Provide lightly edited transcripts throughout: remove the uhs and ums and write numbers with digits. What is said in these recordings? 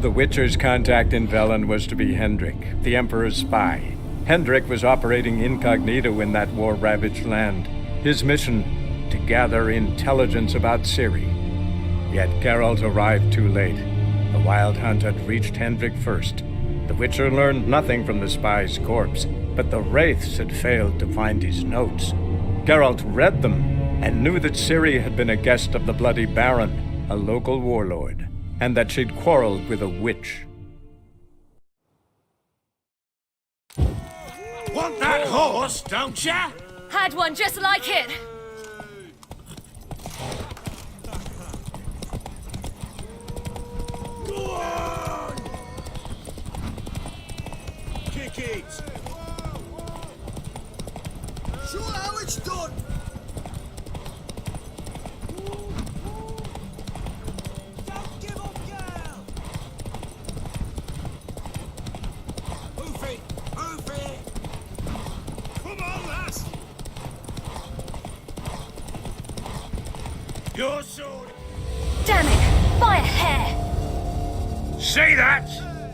The Witcher's contact in Velen was to be Hendrik, the Emperor's spy. Hendrik was operating incognito in that war-ravaged land. His mission, to gather intelligence about Ciri. Yet Geralt arrived too late. The Wild Hunt had reached Hendrik first. The Witcher learned nothing from the spy's corpse, but the Wraiths had failed to find his notes. Geralt read them and knew that Ciri had been a guest of the Bloody Baron, a local warlord, and that she'd quarreled with a witch. Want that horse, don't ya? Had one just like it. Go on! Kick it! Show how it's done! Don't give up, girl! Move it! Move it! Come on, lass! Your sword! Damn it! By a hair! See that?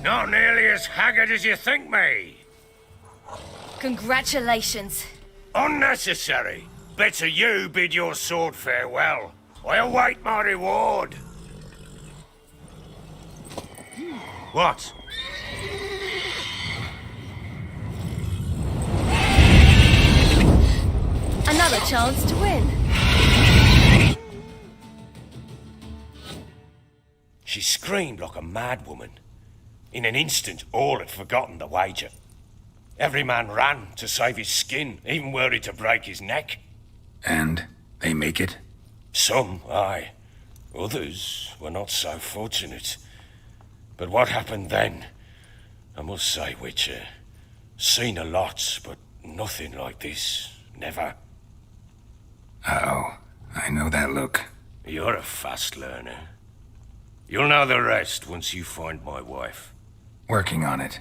Not nearly as haggard as you think me. Congratulations. Unnecessary. Better you bid your sword farewell. I await my reward. What? Another chance to win. She screamed like a madwoman. In an instant, all had forgotten the wager. Every man ran to save his skin, even worried to break his neck. And they make it? Some, aye. Others were not so fortunate. But what happened then? I must say, Witcher, seen a lot, but nothing like this. Never. Uh-oh. I know that look. You're a fast learner. You'll know the rest once you find my wife. Working on it.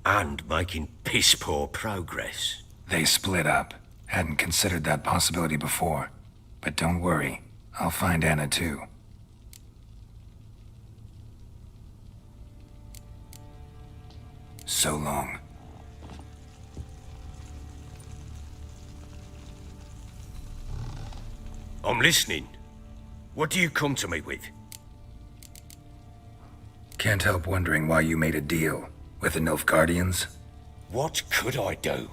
And making piss-poor progress. They split up. Hadn't considered that possibility before. But don't worry. I'll find Anna too. So long. I'm listening. What do you come to me with? Can't help wondering why you made a deal with the Nilfgaardians. What could I do?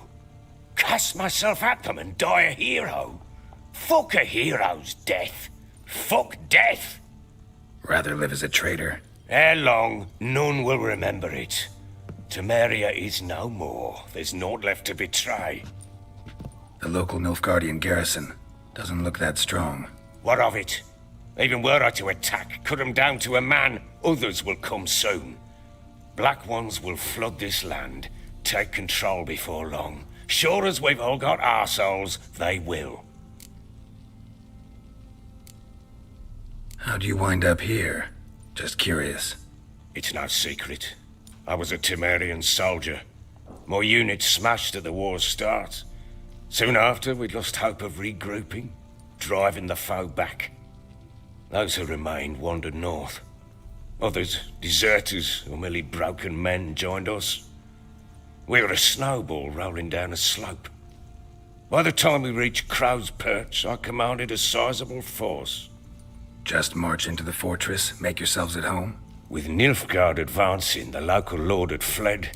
Cast myself at them and die a hero? Fuck a hero's death. Fuck death. Rather live as a traitor. Ere long, none will remember it. Temeria is no more. There's naught left to betray. The local Nilfgaardian garrison doesn't look that strong. What of it? Even were I to attack, cut them down to a man, others will come soon. Black Ones will flood this land, take control before long. Sure as we've all got arseholes, they will. How'd you wind up here? Just curious. It's no secret. I was a Temerian soldier. My unit smashed at the war's start. Soon after, we lost hope of regrouping, driving the foe back. Those who remained wandered north. Others, deserters or merely broken men, joined us. We were a snowball rolling down a slope. By the time we reached Crow's Perch, I commanded a sizable force. Just march into the fortress, make yourselves at home? With Nilfgaard advancing, the local lord had fled.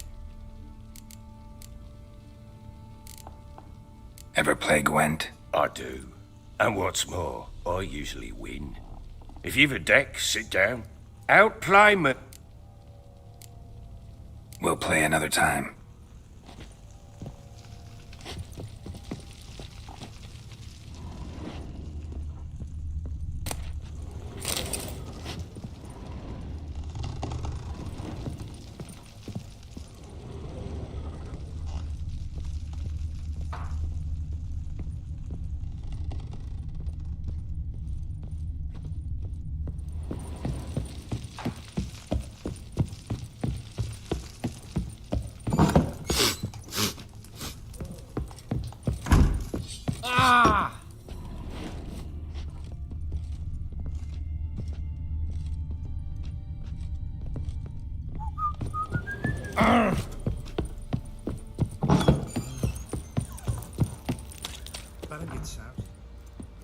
Ever play Gwent? I do. And what's more, I usually win. If you've a deck, sit down. Outplay me. We'll play another time.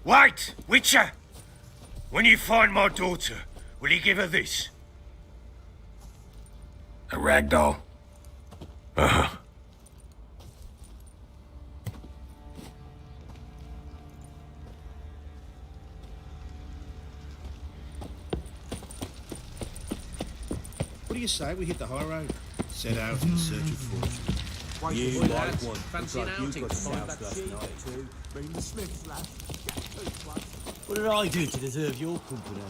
Wait, Witcher! When you find my daughter, will you give her this? A ragdoll? Uh-huh. What do you say we hit the high road? Set out in search of fortune. You like one. Fancy an outing to find that sheep? Bring the Smiths, lad. What did I do to deserve your company?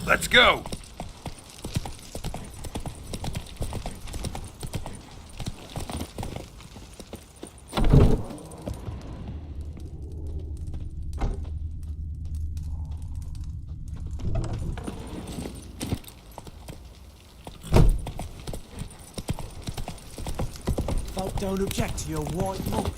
Let's go! Folk don't object to your white monk.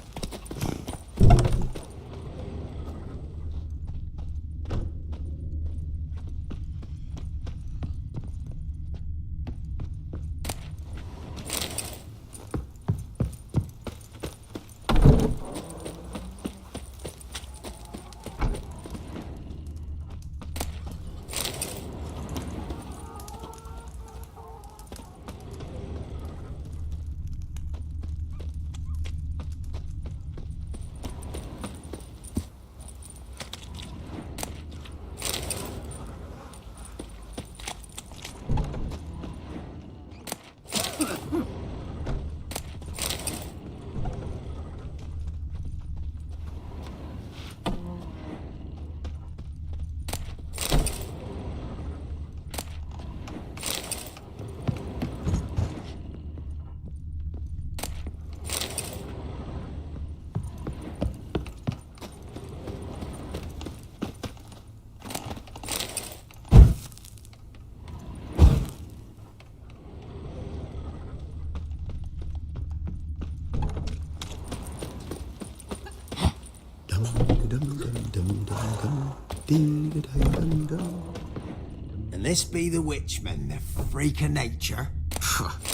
And this be the witchman, the freak of nature?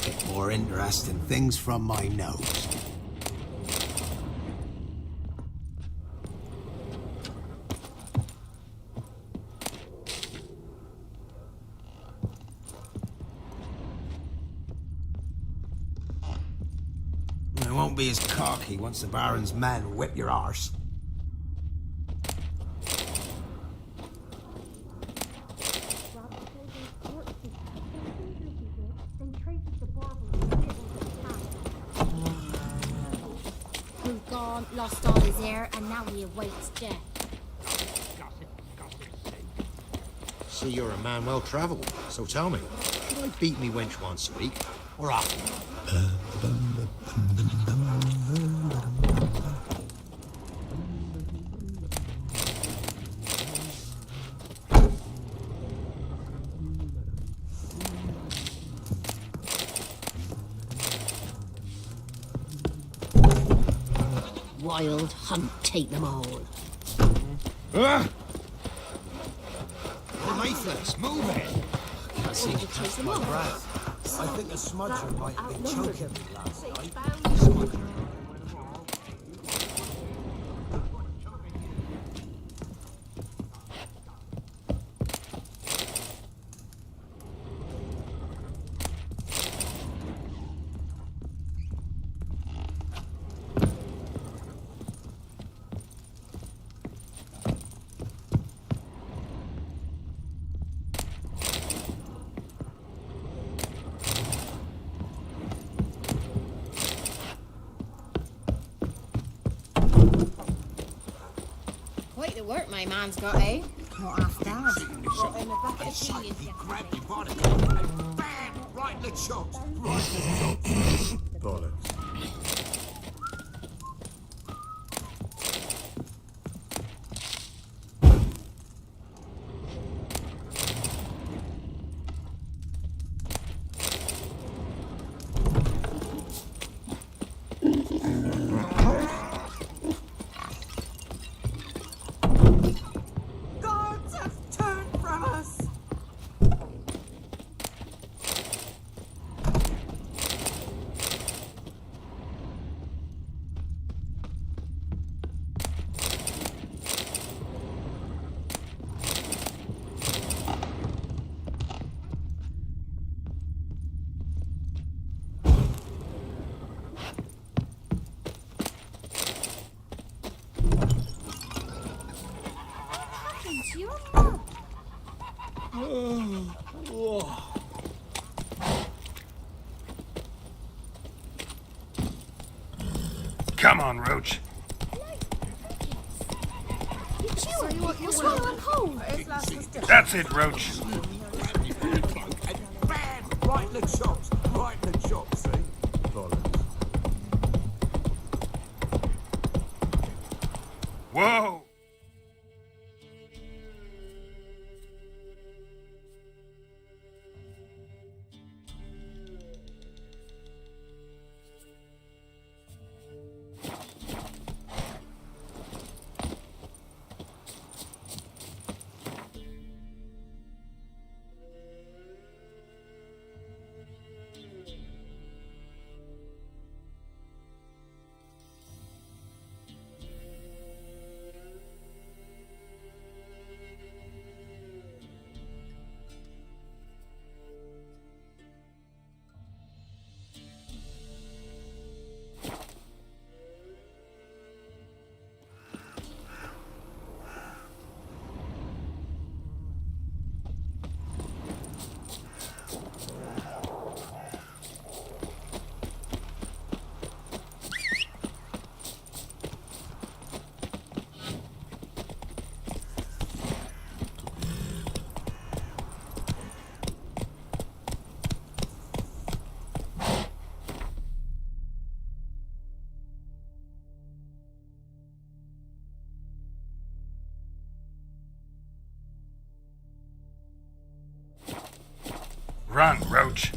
Bit more interesting things from my nose. I won't be as cocky once the Baron's men whip your arse. Lost all his heir, and now he awaits death. See, you're a man well travelled, so tell me, should I beat me wench once a week, or often? Wild hunt, take them all. You're lifeless, move it! I seem to catch my breath. I think a smudger might have been choking me last night. Quite the work my man's got, eh? Not half bad. Got him a bucket of peas Grab yesterday. your body and bam! Right in the chops! Right in the chops! Bollocks. Come on, Roach. What's wrong? I'm cold. That's it, Roach. Right in the chops. Right in the chops, see? Whoa! Run, Roach.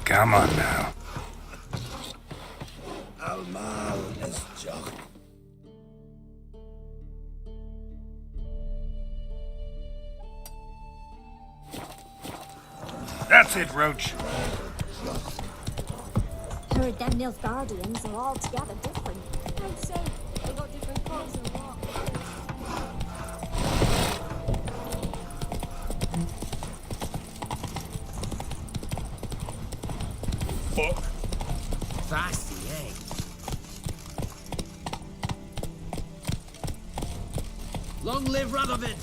Come on now. Almal is Jock. That's it, Roach. Heard them Nilfgaardians are altogether different. I'd say they got different clothes and what. Fuck. Fasty, eh? Long live Radovid!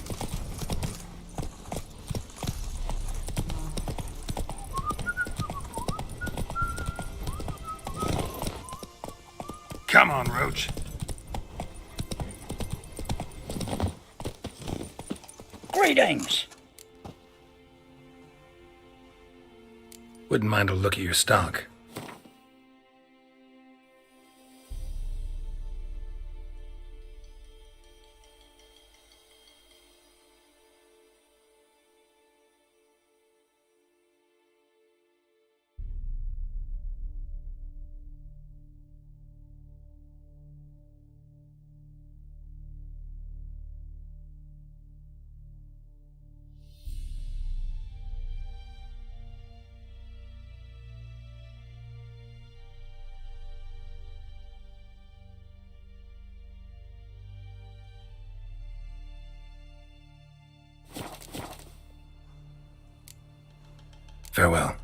Come on, Roach. Greetings! Wouldn't mind a look at your stock. Farewell.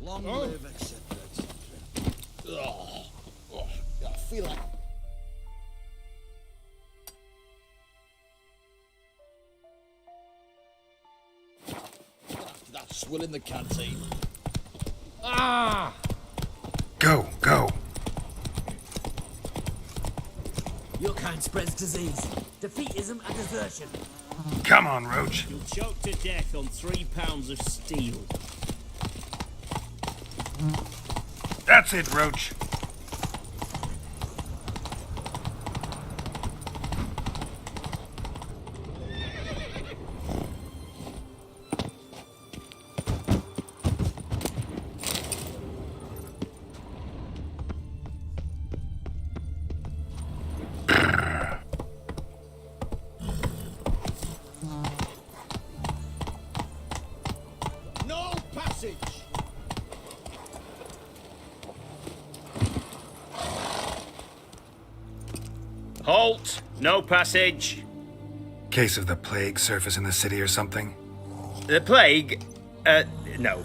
Long live, etc. I feel like... That swill in the canteen. Ah! Go, go. Your kind spreads disease. Defeatism and desertion. Come on, Roach. You'll choke to death on 3 pounds of steel. That's it, Roach. Halt! No passage. Case of the plague surface in the city or something? The plague? No.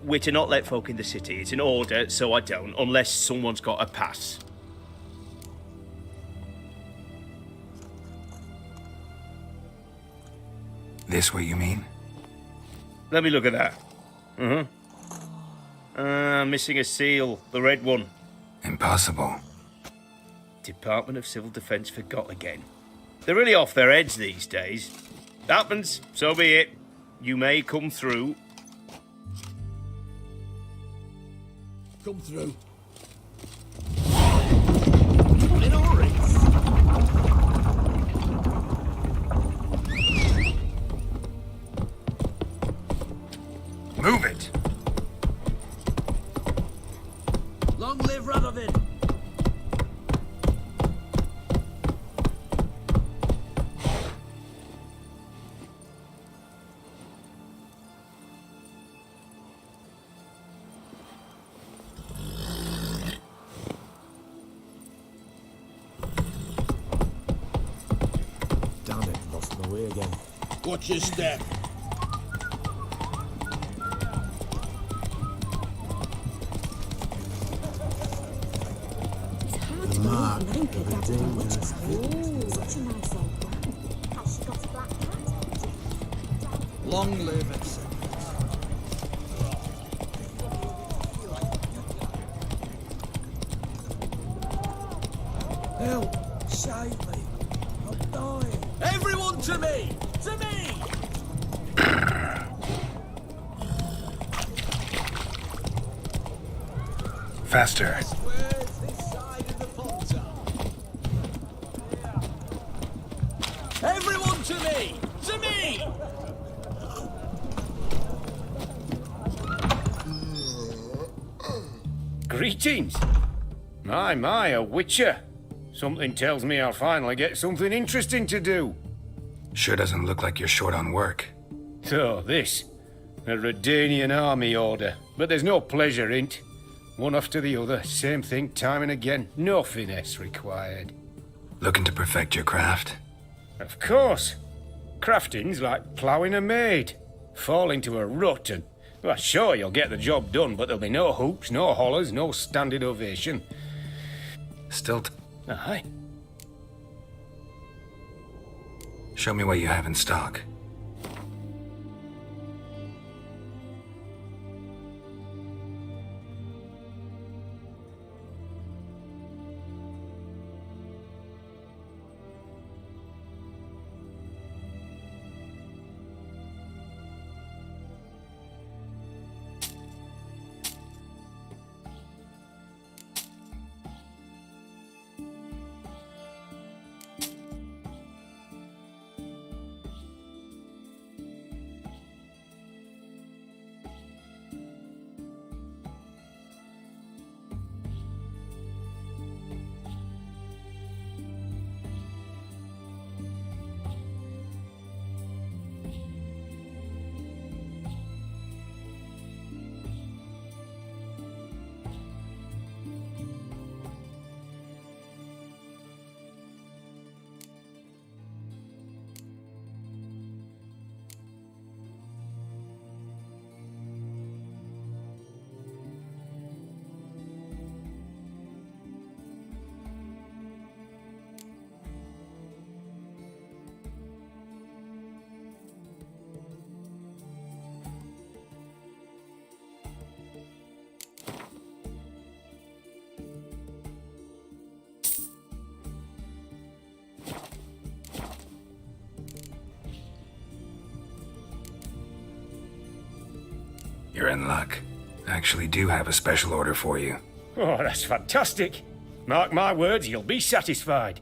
We're to not let folk in the city. It's an order, so I don't, unless someone's got a pass. This what you mean? Let me look at that. Missing a seal. The red one. Impossible. Department of Civil Defence forgot again. They're really off their heads these days. Happens, so be it. You may come through. Come through. In a hurry. Move it! Long live Radovid. Damn it, lost my way again. Watch your step. It's hard to believe Nanka got to do witch's food. Such a nice old brand. Has she got a black cat? Long live it. Help! Save me! I'm dying! Everyone to me! To me! Faster. Where's this side of the Potter? Everyone to me! To me! Greetings. My, a witcher. Something tells me I'll finally get something interesting to do. Sure doesn't look like you're short on work. So, this. A Redanian army order. But there's no pleasure in't. One after the other, same thing time and again. No finesse required. Looking to perfect your craft? Of course. Crafting's like ploughing a maid. Fall into a rut and... Well, sure, you'll get the job done, but there'll be no hoops, no hollers, no standing ovation. Still Aye. Show me what you have in stock. You're in luck. I actually do have a special order for you. Oh, that's fantastic. Mark my words, you'll be satisfied.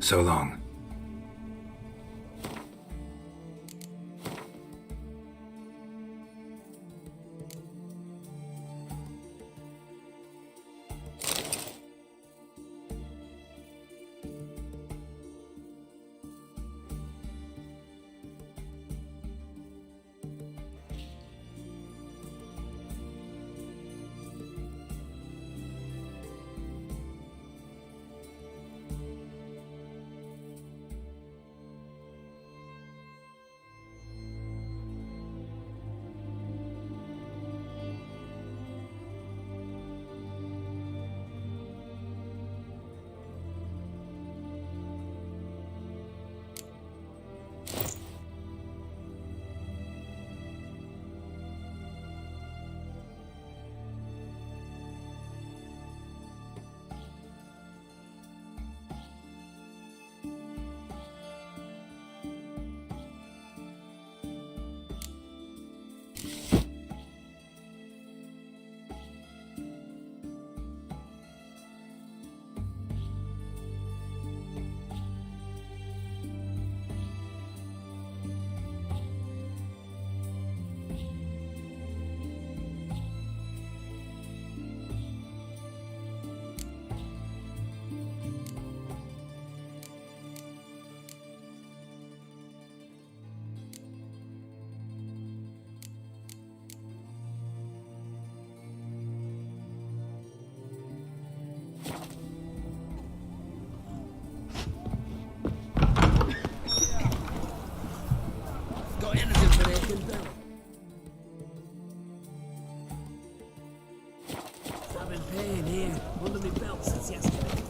So long. Got anything for their condemn? I've been paying here, under my belt since yesterday.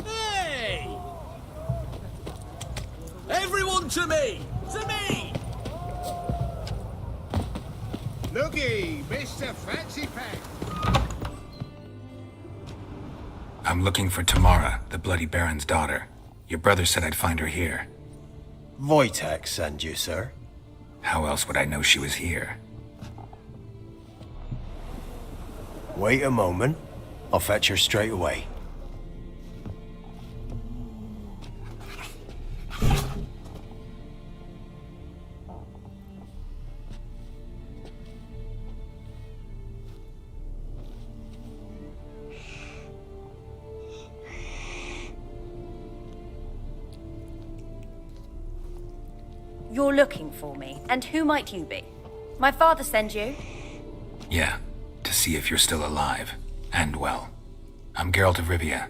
Hey! Everyone to me! To me! Looky, Mr. Fancy Pants. I'm looking for Tamara, the Bloody Baron's daughter. Your brother said I'd find her here. Wojtek sent you, sir. How else would I know she was here? Wait a moment. I'll fetch her straight away. You're looking for me, and who might you be? My father send you? Yeah, to see if you're still alive. And well. I'm Geralt of Rivia.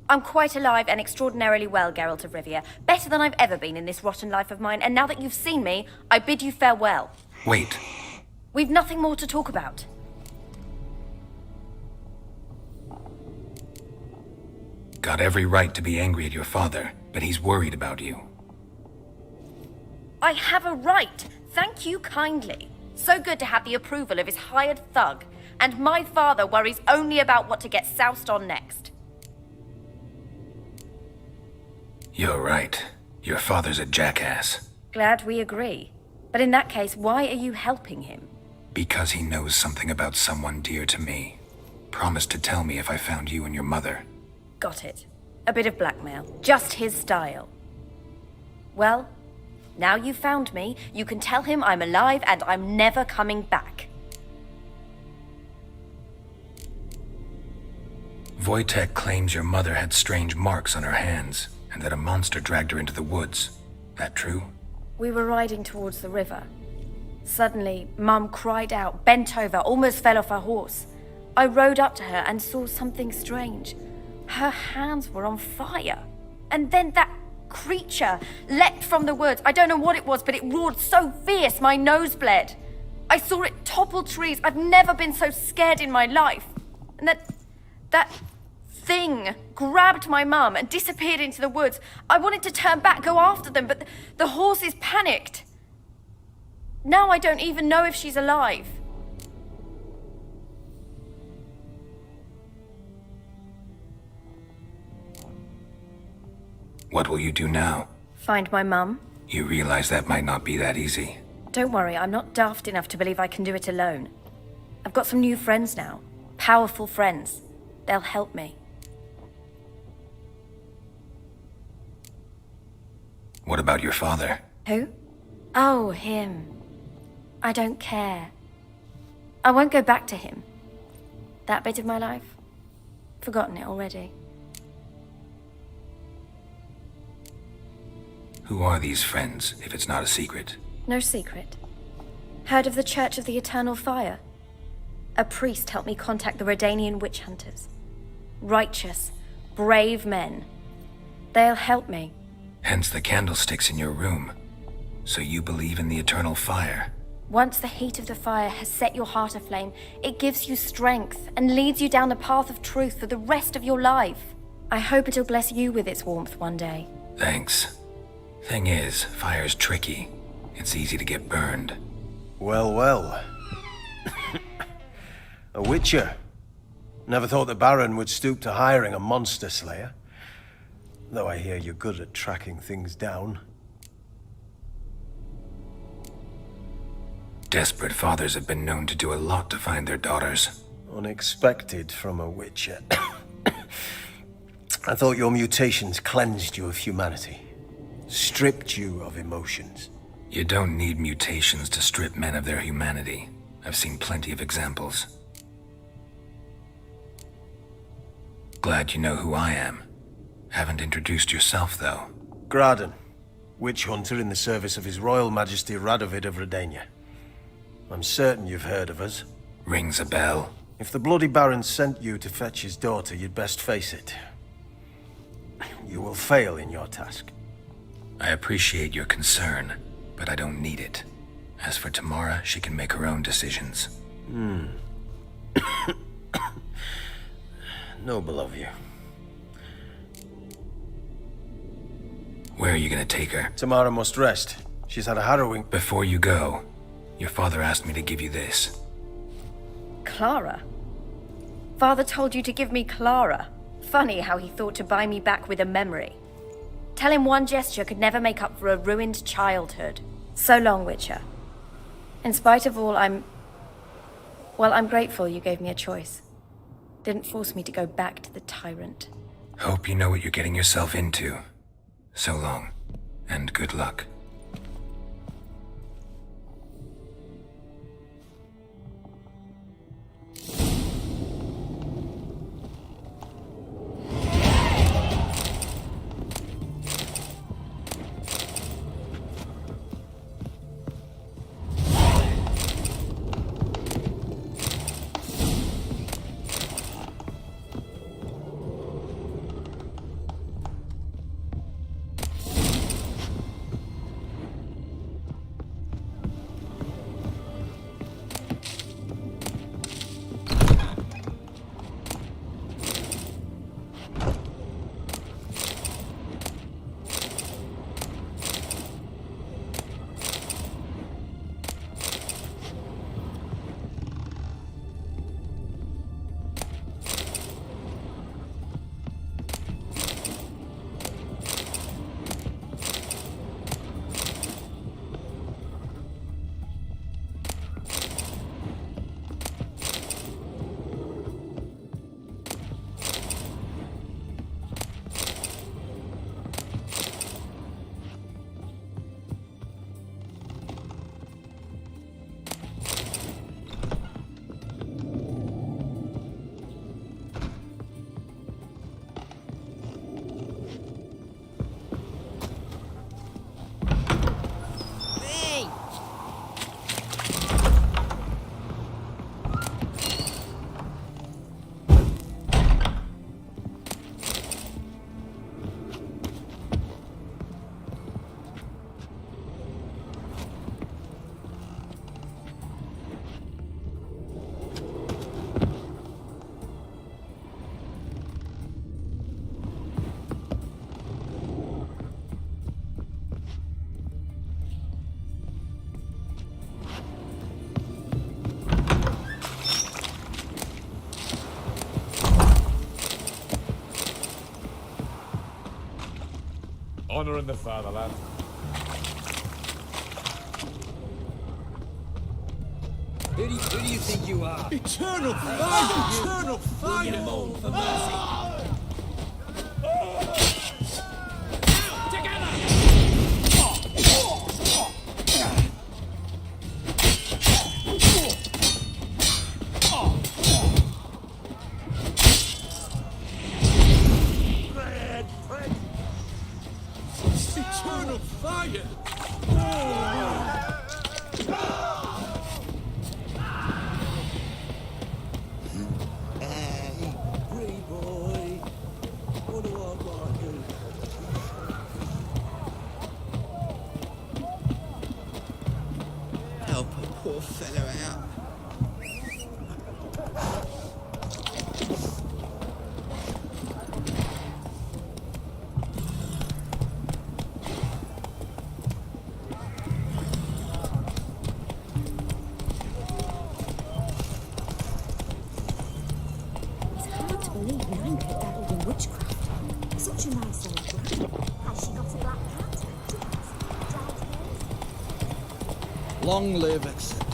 I'm quite alive and extraordinarily well, Geralt of Rivia. Better than I've ever been in this rotten life of mine, and now that you've seen me, I bid you farewell. Wait. We've nothing more to talk about. Got every right to be angry at your father, but he's worried about you. I have a right. Thank you kindly. So good to have the approval of his hired thug. And my father worries only about what to get soused on next. You're right. Your father's a jackass. Glad we agree. But in that case, why are you helping him? Because he knows something about someone dear to me. Promised to tell me if I found you and your mother. Got it. A bit of blackmail. Just his style. Well, now you've found me, you can tell him I'm alive and I'm never coming back. Wojtek claims your mother had strange marks on her hands, and that a monster dragged her into the woods. That true? We were riding towards the river. Suddenly, Mum cried out, bent over, almost fell off her horse. I rode up to her and saw something strange. Her hands were on fire. And then that creature leapt from the woods. I don't know what it was, but it roared so fierce my nose bled. I saw it topple trees. I've never been so scared in my life. And that thing grabbed my mum and disappeared into the woods. I wanted to turn back, go after them, but the horses panicked. Now I don't even know if she's alive. What will you do now? Find my mum? You realize that might not be that easy. Don't worry, I'm not daft enough to believe I can do it alone. I've got some new friends now. Powerful friends. They'll help me. What about your father? Who? Oh, him. I don't care. I won't go back to him. That bit of my life? Forgotten it already. Who are these friends, if it's not a secret? No secret. Heard of the Church of the Eternal Fire? A priest helped me contact the Redanian witch hunters. Righteous, brave men. They'll help me. Hence the candlesticks in your room. So you believe in the eternal fire? Once the heat of the fire has set your heart aflame, it gives you strength and leads you down the path of truth for the rest of your life. I hope it'll bless you with its warmth one day. Thanks. Thing is, fire's tricky. It's easy to get burned. Well, well. A witcher. Never thought the Baron would stoop to hiring a monster slayer. Though I hear you're good at tracking things down. Desperate fathers have been known to do a lot to find their daughters. Unexpected from a witcher. I thought your mutations cleansed you of humanity. Stripped you of emotions. You don't need mutations to strip men of their humanity. I've seen plenty of examples. Glad you know who I am. Haven't introduced yourself, though. Graden, witch hunter in the service of His Royal Majesty Radovid of Redania. I'm certain you've heard of us. Rings a bell. If the Bloody Baron sent you to fetch his daughter, you'd best face it. You will fail in your task. I appreciate your concern, but I don't need it. As for Tamara, she can make her own decisions. Noble of you. Where are you gonna take her? Tamara must rest. She's had a harrowing... Before you go, your father asked me to give you this. Clara? Father told you to give me Clara. Funny how he thought to buy me back with a memory. Tell him one gesture could never make up for a ruined childhood. So long, Witcher. In spite of all, I'm grateful you gave me a choice. Didn't force me to go back to the tyrant. Hope you know what you're getting yourself into. So long, and good luck. Honor in the fatherland. Who do you think you are? Eternal fire! Eternal fire! You moan for mercy. Eternal fire! Hey, pretty boy. What do I want you? Help a poor fellow out. It's hard to believe Nanka dabbled in witchcraft. Such a nice old woman. Has she got a black cat? Dried hairs? Long live etc.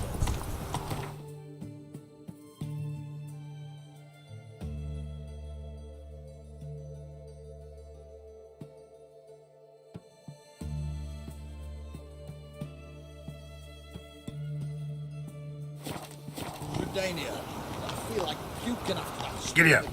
Redania, I feel like puking after that. Giddy up.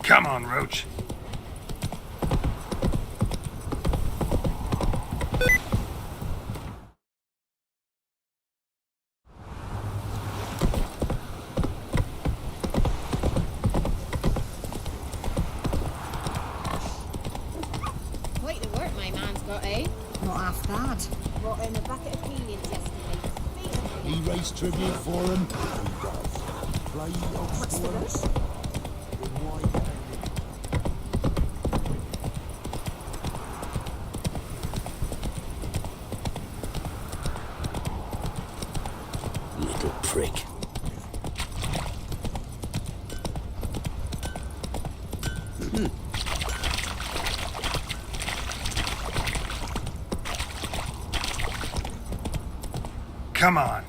Come on, Roach. Quite the work my man's got, eh? Not half bad. Brought in a bucket of peonies yesterday. He raised tribute for him. He does. Play What's the rush? Little prick. Come on.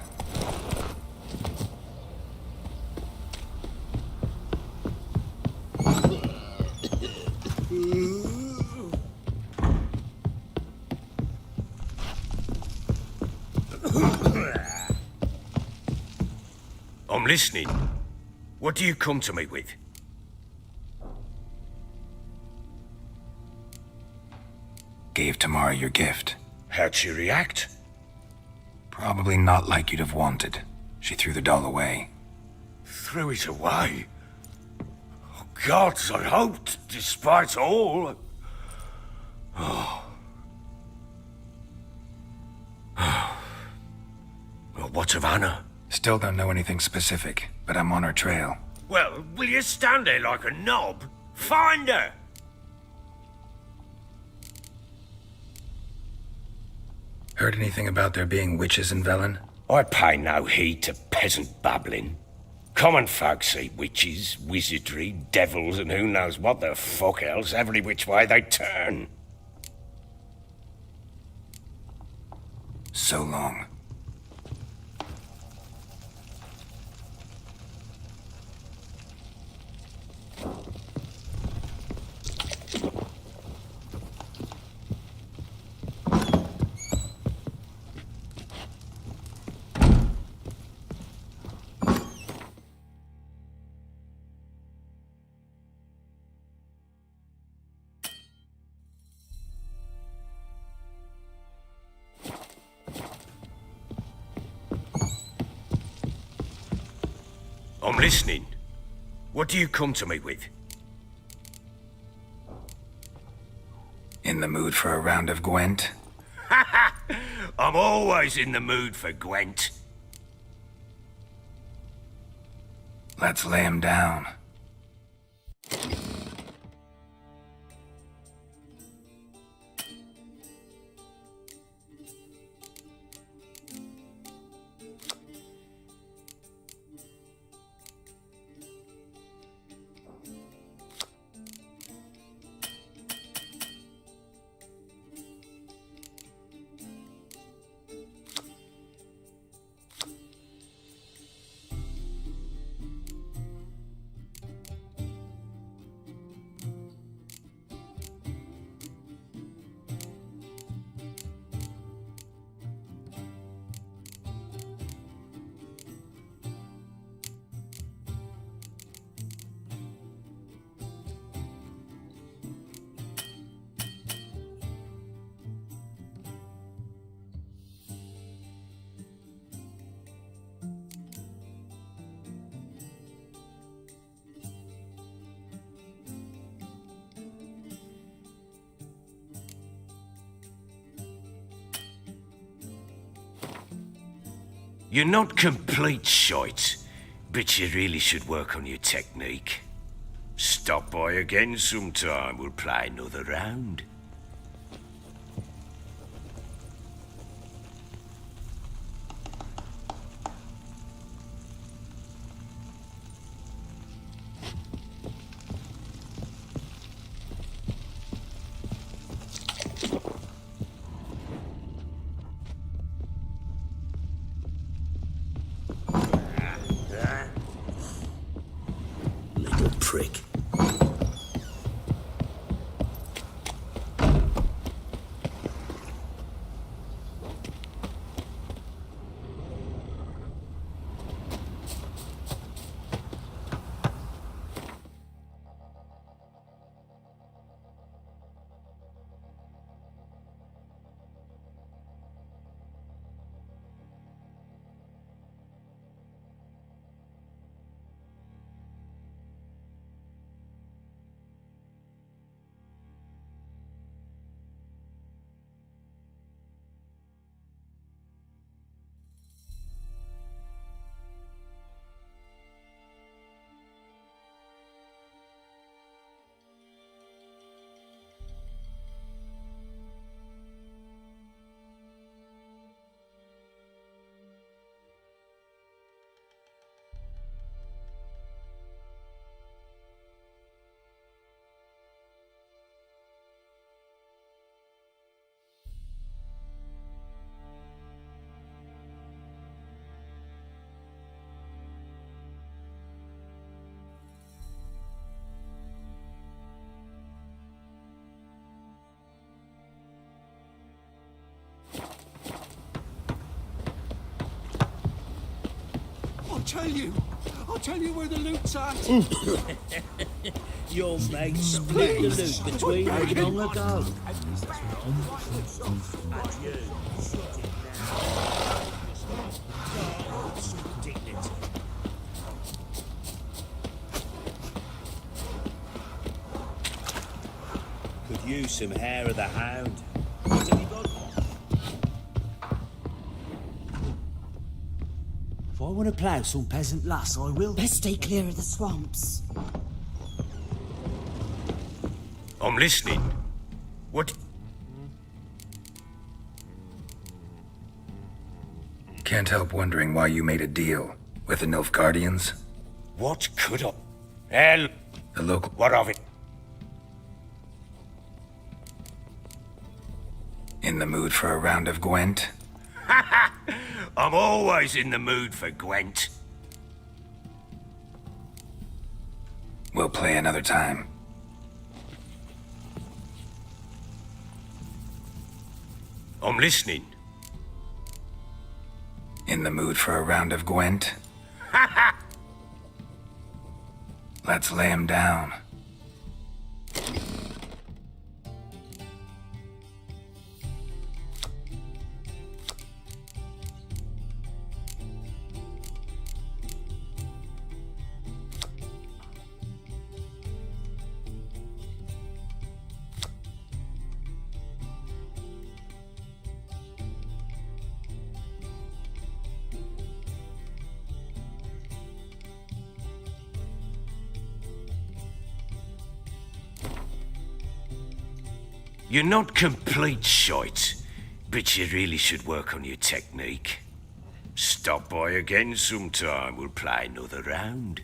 I'm listening. What do you come to me with? Gave Tamara your gift. How'd she react? Probably not like you'd have wanted. She threw the doll away. Threw it away? Oh, gods, I hoped, despite all. Oh. Well, what of Anna? Still don't know anything specific, but I'm on her trail. Well, will you stand there like a knob? Find her! Heard anything about there being witches in Velen? I pay no heed to peasant babbling. Common folk see witches, wizardry, devils, and who knows what the fuck else every which way they turn. So long. I'm listening. What do you come to me with? In the mood for a round of Gwent? I'm always in the mood for Gwent. Let's lay him down. You're not complete shite, but you really should work on your technique. Stop by again sometime, we'll play another round. Little prick. I'll tell you where the loot's at. Your mate split the loot between us long ago. Could use some hair of the hound. What have you got? If I want to plough some peasant lass, I will. Best stay clear of the swamps. I'm listening. What? Can't help wondering why you made a deal with the Nilfgaardians. What could I? Hell, The local... what of it? In the mood for a round of Gwent? I'm always in the mood for Gwent. We'll play another time. I'm listening. In the mood for a round of Gwent? Let's lay him down. You're not complete shite, but you really should work on your technique. Stop by again sometime, we'll play another round.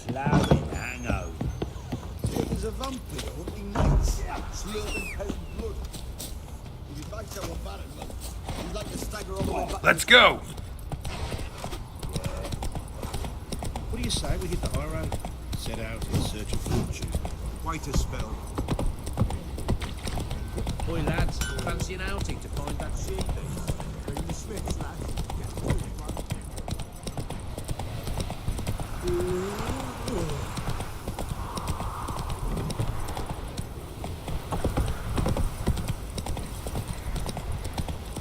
Ploughing hangover. There's a vampire hunting knights, slurping cold blood. If you bite someone bad enough, he'd like to stagger all the way back. Let's go! What do you say we hit the high road? Set out in search of fortune. Wait a spell. Boy, lads, fancy an outing to find that sheep? Bring the smiths, lads.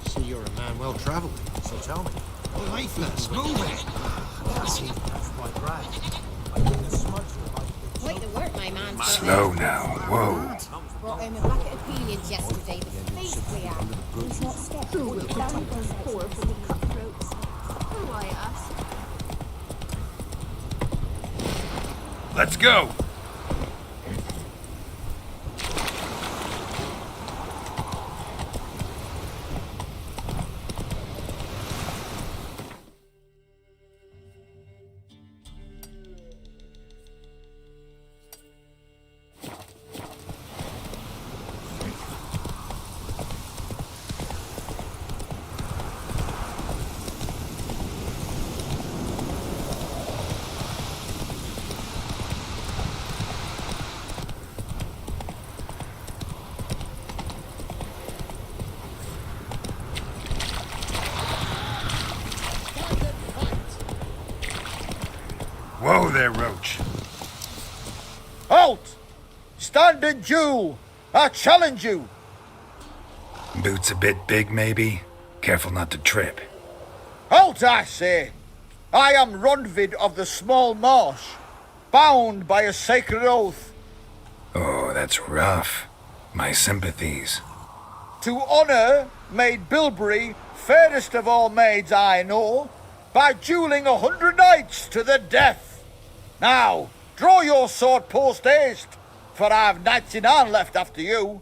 See, you're a man well travelled, so tell me. Oh, Leifless, move it! That's it, that's my brag. I think the smudge Quite the work, my man. Slow now. Whoa. Brought home a bucket of pillions yesterday. The face we had. He's not scared. Who will protect those poor from the cutthroats? Who I ask? Let's go! Whoa there, Roach. Halt! Stand and duel! I challenge you! Boots a bit big, maybe? Careful not to trip. Halt, I say! I am Ronvid of the Small Marsh, bound by a sacred oath. Oh, that's rough. My sympathies. To honour Maid Bilberry, fairest of all maids I know, by duelling 100 knights to the death. Now, draw your sword post haste, for I've 99 left after you.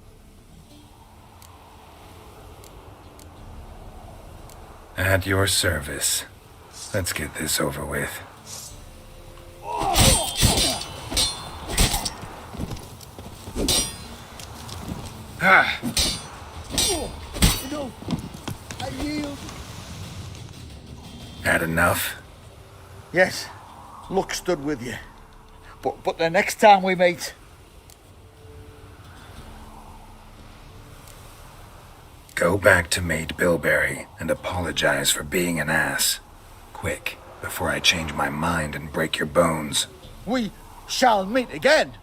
At your service. Let's get this over with. Ah! No, I yield. Had enough? Yes, luck stood with you. But the next time we meet... Go back to Maid Bilberry and apologize for being an ass. Quick, before I change my mind and break your bones. We shall meet again.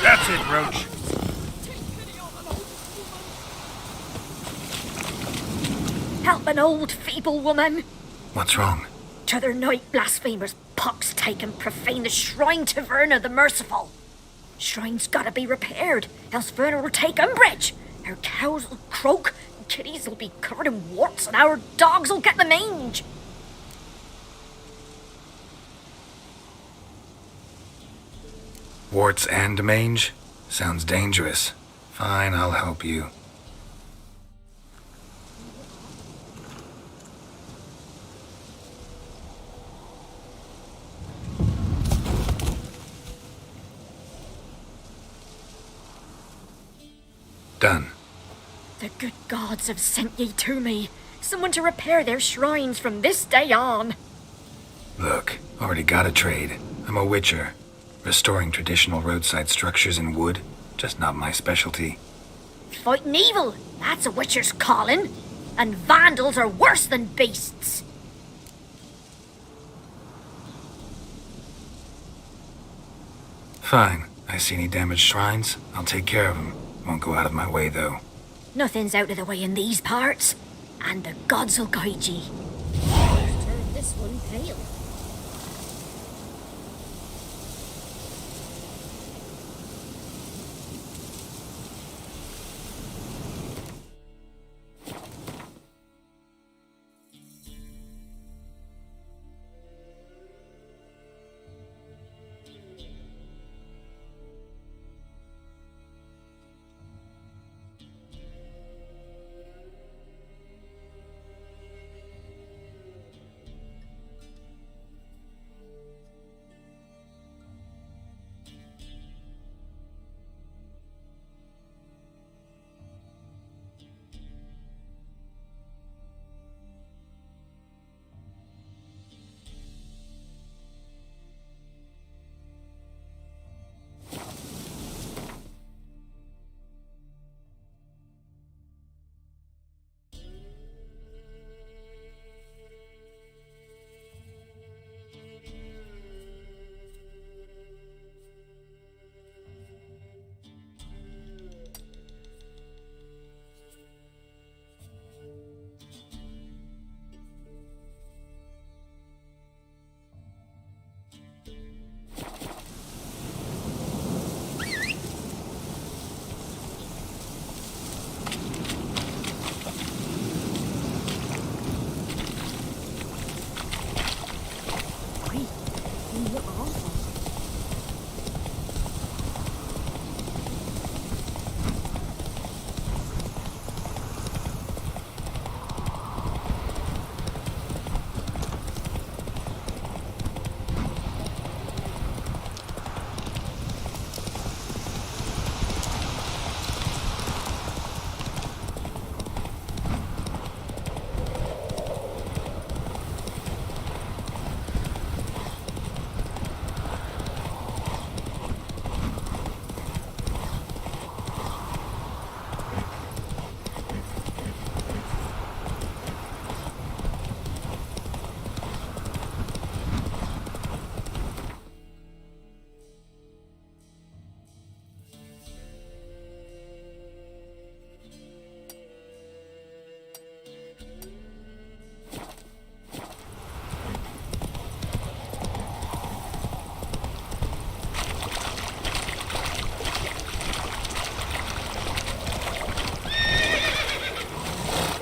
That's it, Roach. Help an old feeble woman. What's wrong? T'other night blasphemers pox take and profane the shrine to Verna the Merciful. Shrine's gotta be repaired, else Verna will take umbrage. Our cows will croak, and kitties will be covered in warts, and our dogs will get the mange. Warts and mange? Sounds dangerous. Fine, I'll help you. Done. The good gods have sent ye to me. Someone to repair their shrines from this day on. Look, already got a trade. I'm a witcher. Restoring traditional roadside structures in wood, just not my specialty. Fighting evil, that's a witcher's calling. And vandals are worse than beasts. Fine. I see any damaged shrines, I'll take care of them. Won't go out of my way, though. Nothing's out of the way in these parts. And the gods will guide ye. Turn this one pale. You're awful.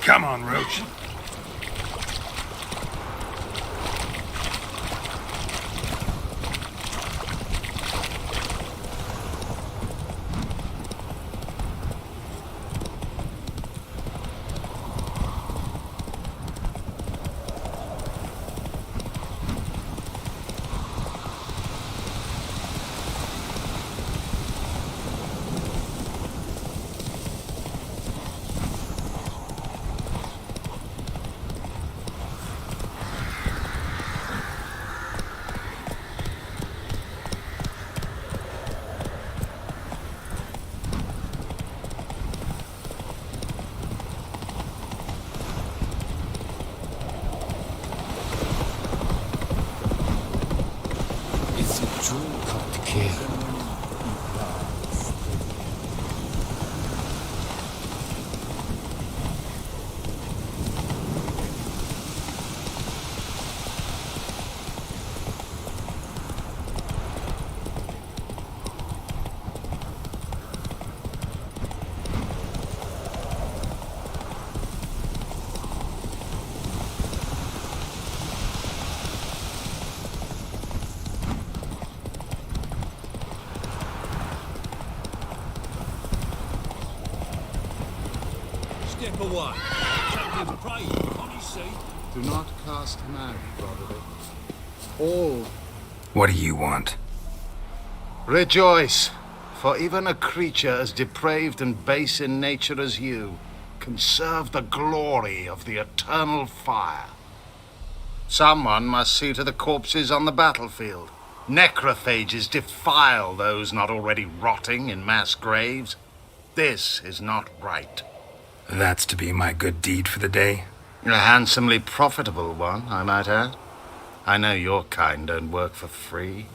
Come on, Roach. Step away. Captain Craig, on his seat. Do not cast him out, Roderick. All. What do you want? Rejoice, for even a creature as depraved and base in nature as you can serve the glory of the eternal fire. Someone must see to the corpses on the battlefield. Necrophages defile those not already rotting in mass graves. This is not right. That's to be my good deed for the day? A handsomely profitable one, I might add. I know your kind don't work for free.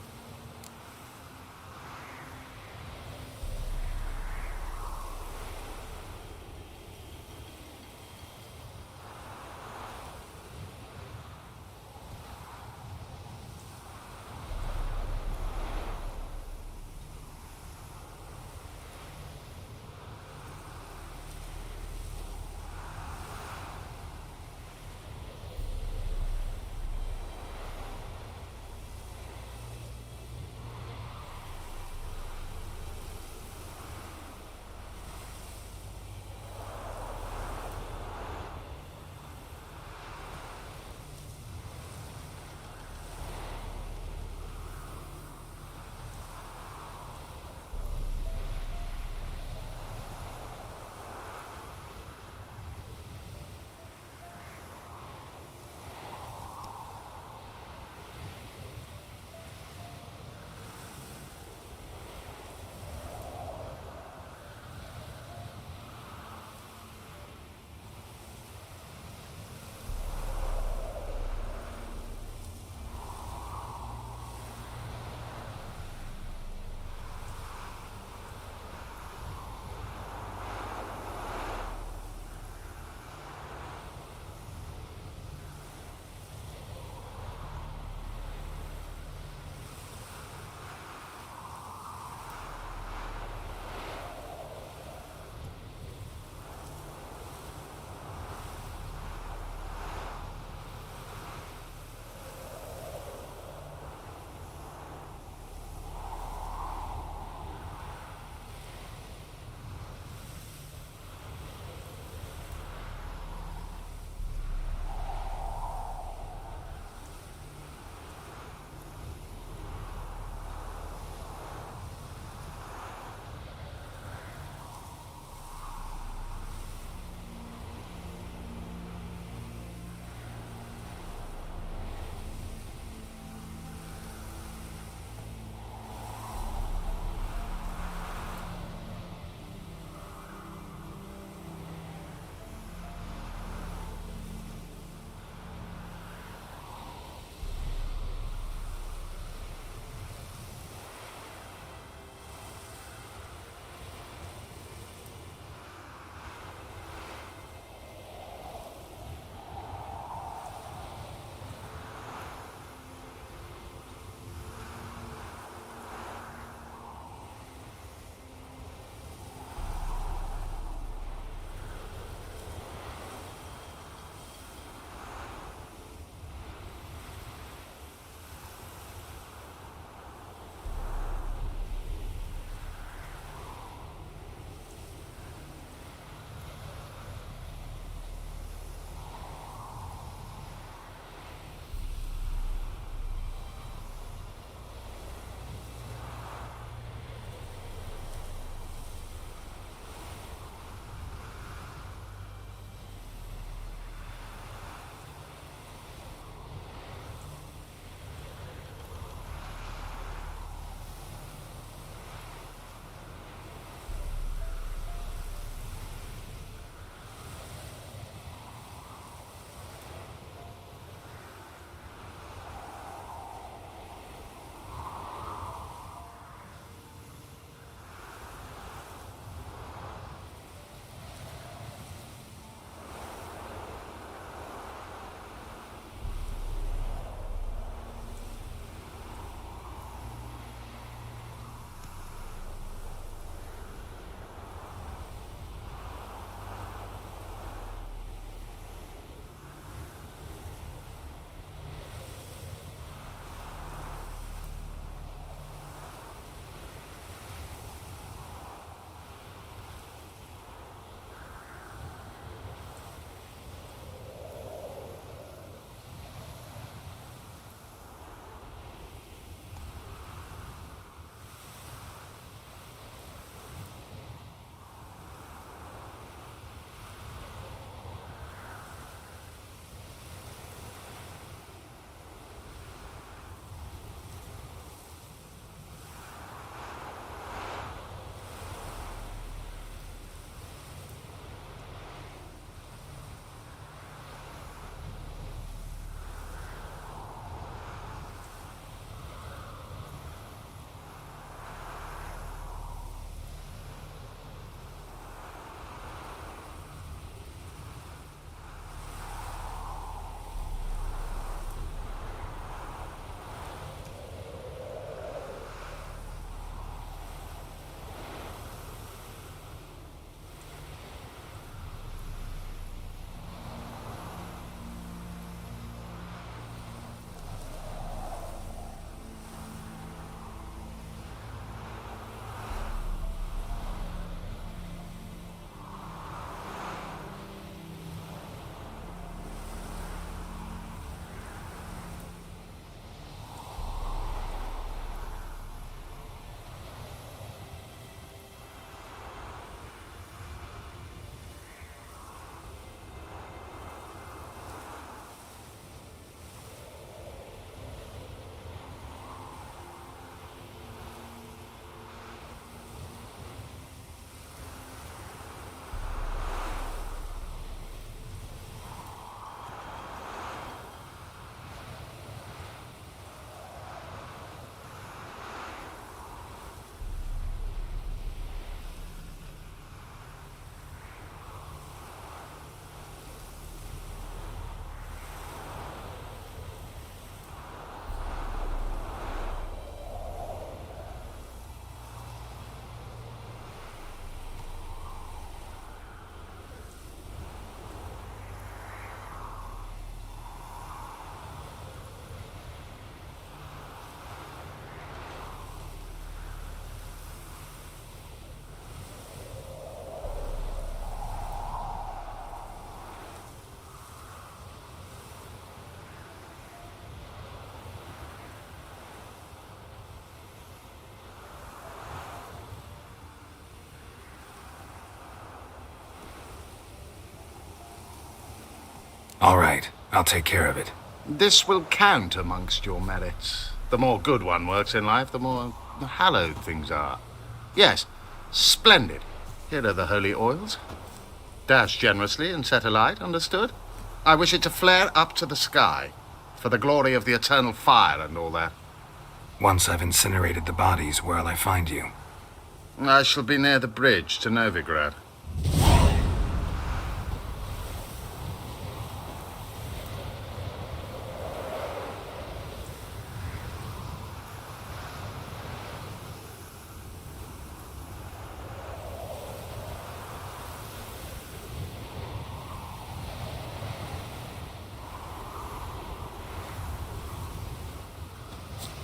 All right, I'll take care of it. This will count amongst your merits. The more good one works in life, the more hallowed things are. Yes, splendid. Here are the holy oils. Dash generously and set alight, understood? I wish it to flare up to the sky, for the glory of the eternal fire and all that. Once I've incinerated the bodies, where'll I find you? I shall be near the bridge to Novigrad.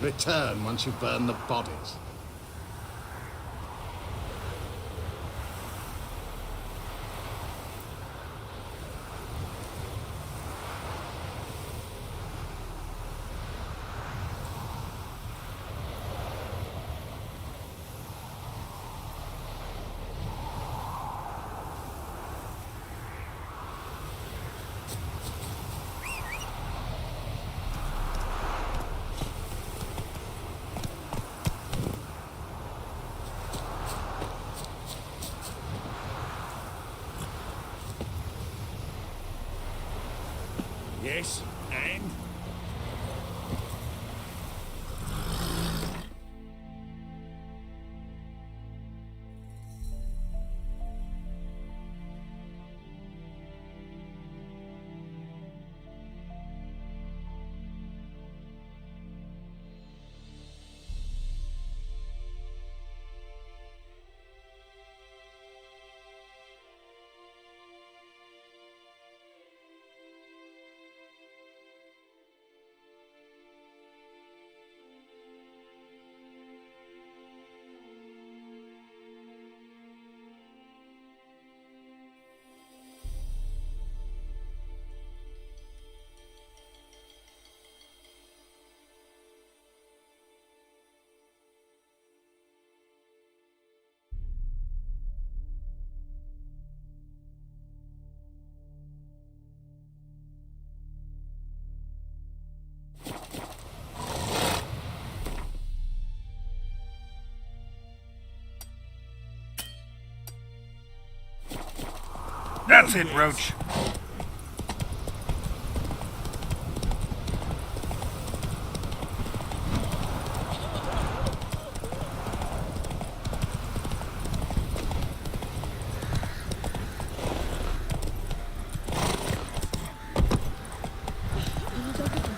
Return once you burn the bodies. Yes, and? That's it, Roach.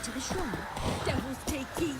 Into the shrine. Devils take ye.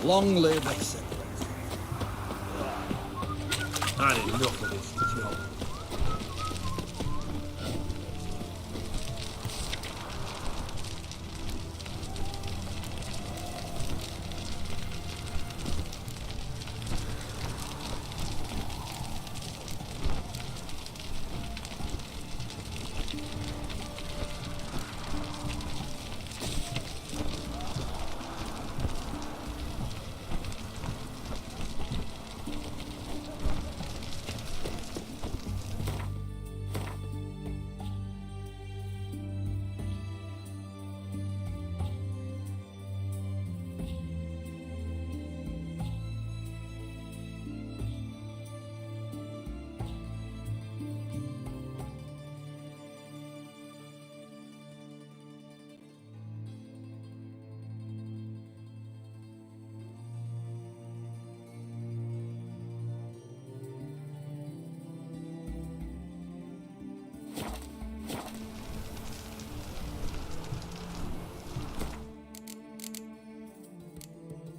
Long live etc. I had enough of this.